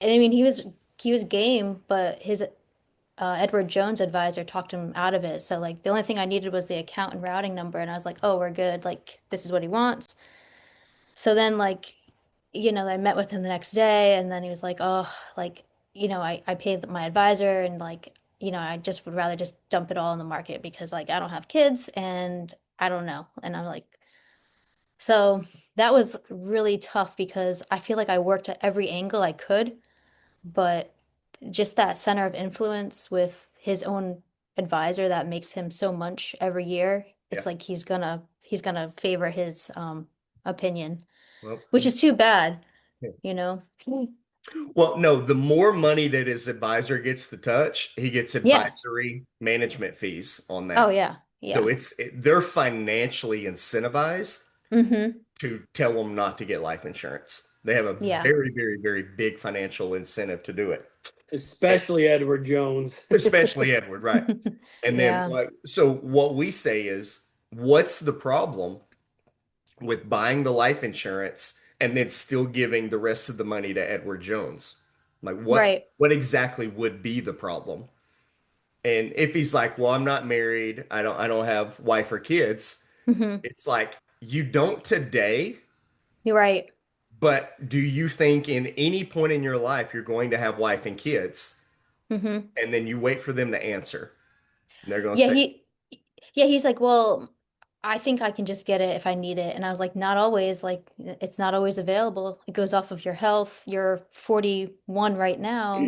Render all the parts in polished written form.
And I mean, he was game, but his Edward Jones advisor talked him out of it. So like the only thing I needed was the account and routing number, and I was like, oh, we're good. Like this is what he wants. So then like, I met with him the next day, and then he was like, oh, like, I paid my advisor, and like, I just would rather just dump it all in the market because like I don't have kids and I don't know. And I'm like, so that was really tough because I feel like I worked at every angle I could, but just that center of influence with his own advisor that makes him so much every year, Yeah. it's like he's gonna favor his opinion, Well, which is too bad, yeah. you know? Well, no, the more money that his advisor gets to touch, he gets Yeah. advisory management fees on Oh that. yeah. So Yeah. they're financially incentivized Mm-hmm. to tell them not to get life insurance. They have a Yeah. very, very, very big financial incentive to do it. And Especially Edward Jones. especially Edward, right? And then Yeah. like so what we say is, what's the problem with buying the life insurance and then still giving the rest of the money to Edward Jones? Like Right. what exactly would be the problem? And if he's like, "Well, I'm not married. I don't have wife or kids." Mm-hmm. It's like, "You don't today, You're right. but do you think in any point in your life you're going to have wife and kids?" Mm-hmm. And then you wait for them to answer. And they're going to Yeah, say, he's like, well, I think I can just get it if I need it. And I was like, not always. Like, it's not always available. It goes off of your health. You're 41 right now.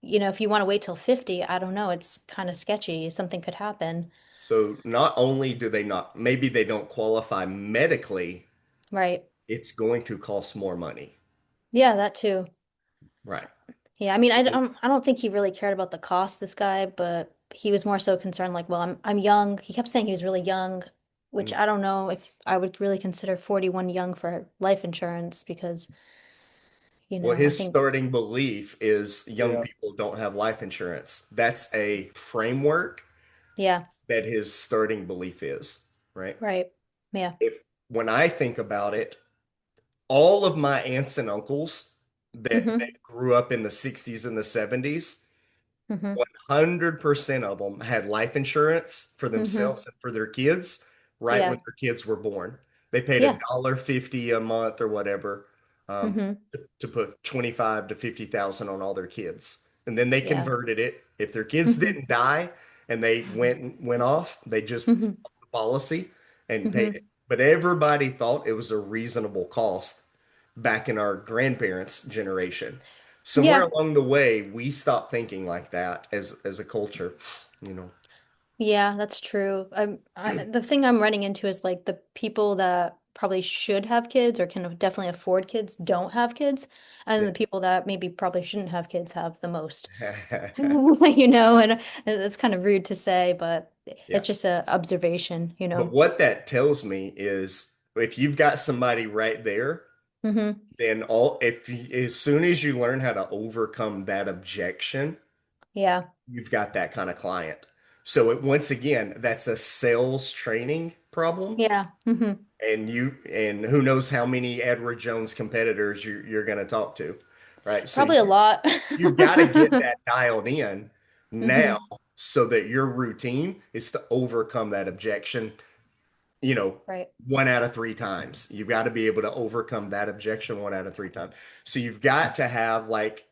If you want to wait till 50, I don't know. It's kind of sketchy. Something could happen. so not only do they not, maybe they don't qualify medically, Right. it's going to cost more money. Yeah, that too. Right. Yeah, I mean, I don't think he really cared about the cost, this guy, but he was more so concerned like, well, I'm young. He kept saying he was really young, which Mm. I don't know if I would really consider 41 young for life insurance because, Well, I his think starting belief is young Yeah. people don't have life insurance. That's a framework yeah, that his starting belief is, right? right. Yeah. If when I think about it, all of my aunts and uncles that Mm-hmm. grew up in the 60s and the 70s, Mm-hmm. 100% of them had life insurance for Mm-hmm. themselves and for their kids right when Yeah. their kids were born. They paid a Yeah. dollar 50 a month or whatever, Mm-hmm. to put 25 to 50,000 on all their kids. And then they Yeah. converted it. If their kids Mm-hmm. didn't die and they went off, they just Mm-hmm. stopped the policy and paid Mm-hmm. it. But everybody thought it was a reasonable cost back in our grandparents' generation. Somewhere Yeah. along the way, we stopped thinking like that as a culture, you know. Yeah, that's true. The thing I'm running into is like the people that probably should have kids or can definitely afford kids don't have kids, and Yeah. the people that maybe probably shouldn't have kids have the most. And it's kind of rude to say, but Yeah. it's just a observation. But what that tells me is if you've got somebody right there, Hmm. then all if you, as soon as you learn how to overcome that objection, Yeah. you've got that kind of client. So once again, that's a sales training problem. Yeah. And who knows how many Edward Jones competitors you're going to talk to, right? So Probably a lot. you've got to get that dialed in now Hmm. so that your routine is to overcome that objection, you know, Right. one out of three times. You've got to be able to overcome that objection one out of three times. So you've got to have like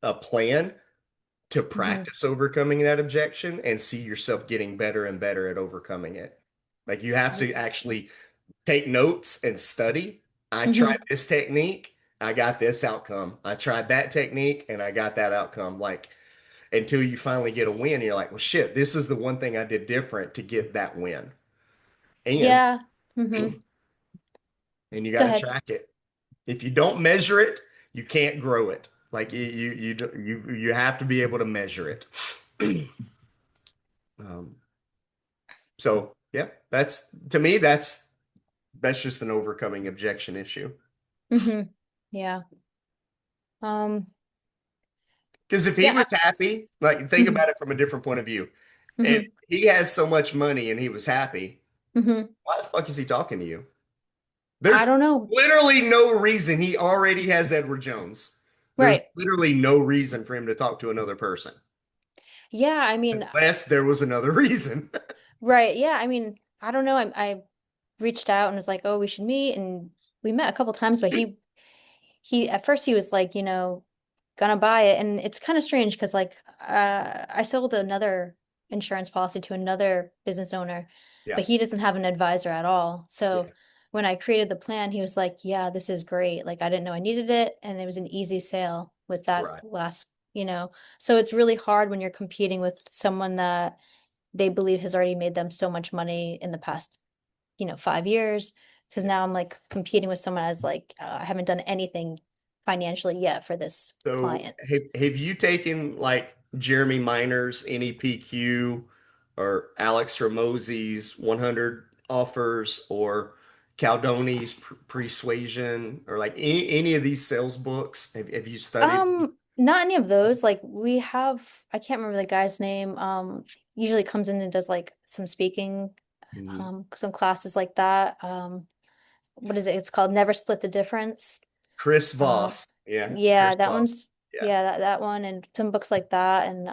a plan to Hmm. practice overcoming that objection and see yourself getting better and better at overcoming it. Like you have to actually take notes and study. I tried Hmm. this technique, I got this outcome. I tried that technique and I got that outcome. Like until you finally get a win, you're like, well, shit, this is the one thing I did different to get that win. And Yeah. Hmm. and you Go got to ahead. track it. If you don't measure it, you can't grow it. Like you have to be able to measure it. Um, so yeah, that's to me that's just an overcoming objection issue. Hmm. Yeah. Um, Because if he yeah. was happy, like think about it from a different point of view. If Hmm. he has so much money and he was happy, Hmm. why the fuck is he talking to you? I There's don't know. literally no reason he already has Edward Jones. There's Right. literally no reason for him to talk to another person Yeah, I mean, unless there was another reason. right. Yeah, I mean, I don't know. I reached out and was like, "Oh, we should meet." And we met a couple times, but he at first he was like, gonna buy it. And it's kind of strange because like I sold another insurance policy to another business owner, Yeah, but he doesn't have an advisor at all. So yeah, when I created the plan, he was like, "Yeah, this is great. Like I didn't know I needed it, and it was an easy sale with that right. last. So it's really hard when you're competing with someone that they believe has already made them so much money in the past, 5 years. Because Yeah. now I'm like competing with someone as like I haven't done anything financially yet for this So client. have you taken like Jeremy Miner's NEPQ or Alex Ramos's 100 offers or Caldoni's Persuasion or like any of these sales books? Have you studied? Not any of those. Like we have, I can't remember the guy's name. Usually comes in and does like some speaking, Mhm. some classes like that. What is it? It's called Never Split the Difference. Chris Uh, Voss. Yeah, yeah, Chris that Voss. one's Yeah. yeah, that one and some books like that and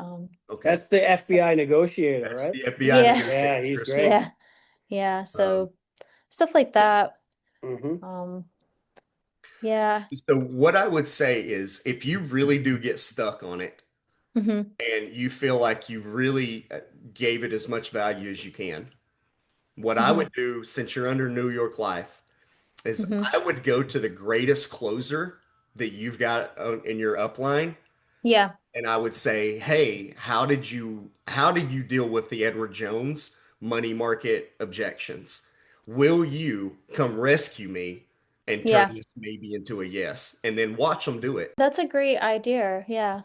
Okay. That's the so, FBI negotiator, That's right? the FBI yeah, Yeah, negotiator, he's Chris Voss. great. yeah, yeah. Um, So stuff like that. Hmm. Um, yeah. so what I would say is if you really do get stuck on it, Hmm. and you feel like you really gave it as much value as you can, what I Hmm. would do since you're under New York Life is Hmm. I would go to the greatest closer that you've got in your upline Yeah. and I would say, "Hey, how do you deal with the Edward Jones money market objections? Will you come rescue me and turn Yeah. this maybe into a yes?" And then watch them do it. That's a great idea. Yeah.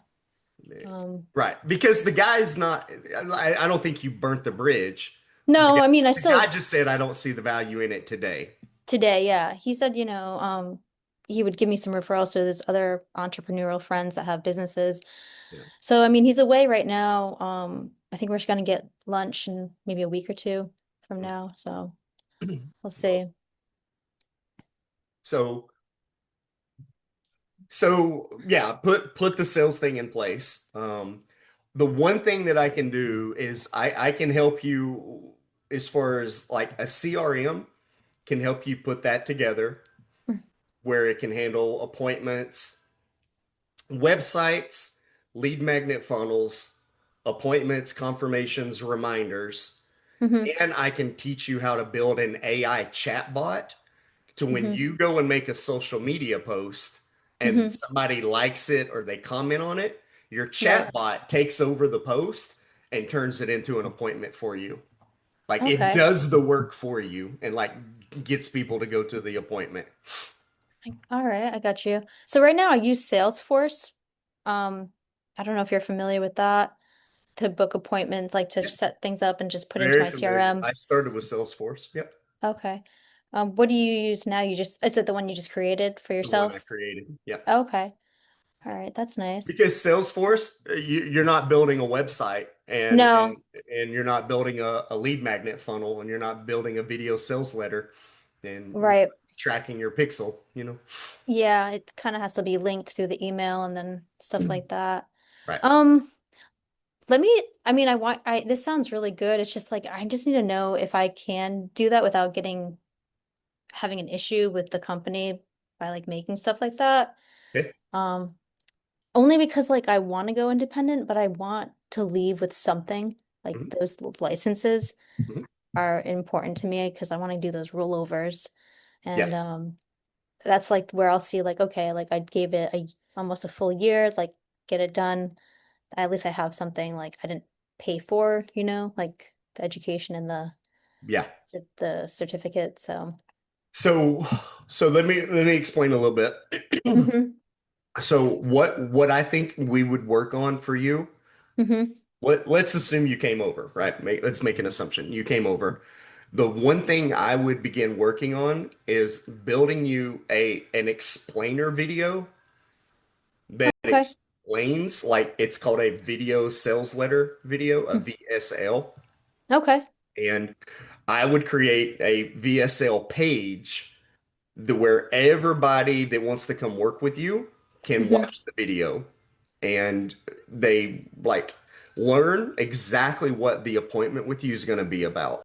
Um, Right. Because the guy's not, I don't think you burnt the bridge. The no, guy, I mean, I the guy still just said, I don't see the value in it today. today, yeah. He said, he would give me some referrals to his other entrepreneurial friends that have businesses. Yeah. So, I mean, he's away right now. I think we're just gonna get lunch in maybe a week or two from now. So we'll Well, see. so, so yeah, put the sales thing in place. The one thing that I can do is I can help you as far as like a CRM can help you put that together where it can handle appointments, websites, lead magnet funnels, appointments, confirmations, reminders, Hmm. and I can teach you how to build an AI chatbot to when Hmm. you go and make a social media post and Hmm. somebody likes it or they comment on it, your Right. chatbot takes over the post and turns it into an appointment for you. Like it Okay. does the work for you and like gets people to go to the appointment. All right, I got you. So right now I use Salesforce. Um, I don't know if you're familiar with that to book appointments, like to Yeah, set things up and just put into very my familiar. CRM. I started with Salesforce. Yep. Okay. What do you use now? Is it the one you just created for The one I yourself? created. Yep. Okay. All right, that's nice. Because Salesforce, you're not building a website and No, and and you're not building a lead magnet funnel and you're not building a video sales letter and you're right. tracking your pixel. Yeah, it kind of has to be linked through the email and then stuff like that. Right. Um, I mean, this sounds really good. It's just like, I just need to know if I can do that without having an issue with the company by like making stuff like that. Okay. Um, Only because like I want to go independent, but I want to leave with something. Like Mhm. those licenses Mhm. are important to me because I want to do those rollovers. Yeah. And that's like where I'll see like, okay, like I gave it almost a full year, like get it done. At least I have something like I didn't pay for, like the education and Yeah. the certificate. So So so let me explain a little bit. hmm. So what I think we would work on for you, Hmm. let's assume you came over, right? Let's make an assumption. You came over. The one thing I would begin working on is building you an explainer video that Okay. explains, like it's called a video sales letter video, a Mm. VSL. Okay. And I would create a VSL page where everybody that wants to come work with you can Hmm. watch the video and they like learn exactly what the appointment with you is going to be about.